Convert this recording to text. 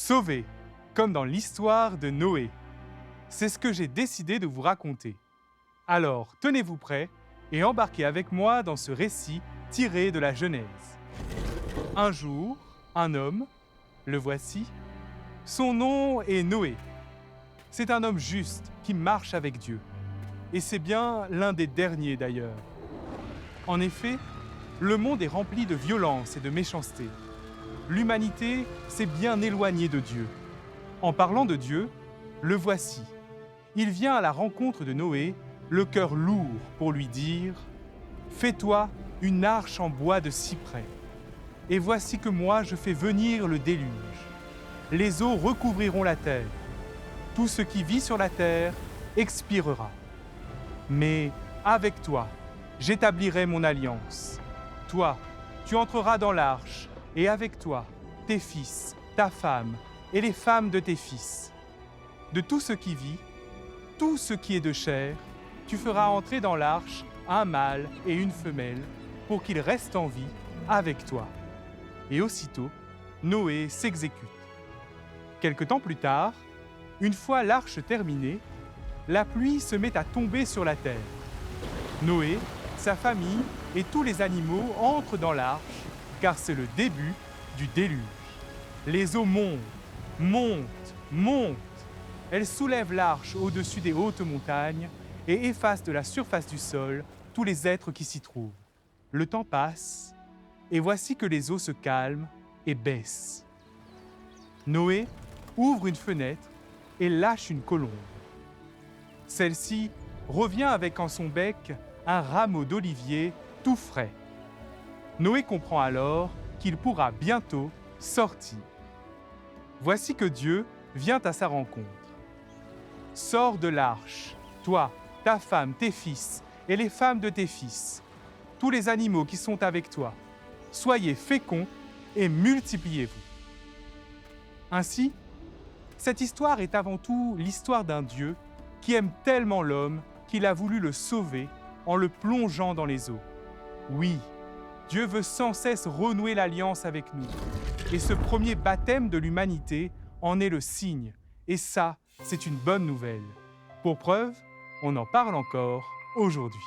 Sauvé, comme dans l'histoire de Noé. C'est ce que j'ai décidé de vous raconter. Alors, tenez-vous prêts et embarquez avec moi dans ce récit tiré de la Genèse. Un jour, un homme, le voici, son nom est Noé. C'est un homme juste qui marche avec Dieu. Et c'est bien l'un des derniers d'ailleurs. En effet, le monde est rempli de violence et de méchanceté. L'humanité s'est bien éloignée de Dieu. En parlant de Dieu, le voici. Il vient à la rencontre de Noé, le cœur lourd, pour lui dire « Fais-toi une arche en bois de cyprès. Et voici que moi je fais venir le déluge. Les eaux recouvriront la terre. Tout ce qui vit sur la terre expirera. Mais avec toi, j'établirai mon alliance. Toi, tu entreras dans l'arche, et avec toi, tes fils, ta femme, et les femmes de tes fils. De tout ce qui vit, tout ce qui est de chair, tu feras entrer dans l'arche un mâle et une femelle, pour qu'ils restent en vie avec toi. » Et aussitôt, Noé s'exécute. Quelque temps plus tard, une fois l'arche terminée, la pluie se met à tomber sur la terre. Noé, sa famille et tous les animaux entrent dans l'arche, car c'est le début du déluge. Les eaux montent, montent, montent. Elles soulèvent l'arche au-dessus des hautes montagnes et effacent de la surface du sol tous les êtres qui s'y trouvent. Le temps passe, et voici que les eaux se calment et baissent. Noé ouvre une fenêtre et lâche une colombe. Celle-ci revient avec en son bec un rameau d'olivier tout frais. Noé comprend alors qu'il pourra bientôt sortir. Voici que Dieu vient à sa rencontre. « Sors de l'arche, toi, ta femme, tes fils et les femmes de tes fils, tous les animaux qui sont avec toi. Soyez féconds et multipliez-vous. » Ainsi, cette histoire est avant tout l'histoire d'un Dieu qui aime tellement l'homme qu'il a voulu le sauver en le plongeant dans les eaux. Oui, Dieu veut sans cesse renouer l'alliance avec nous. Et ce premier baptême de l'humanité en est le signe. Et ça, c'est une bonne nouvelle. Pour preuve, on en parle encore aujourd'hui.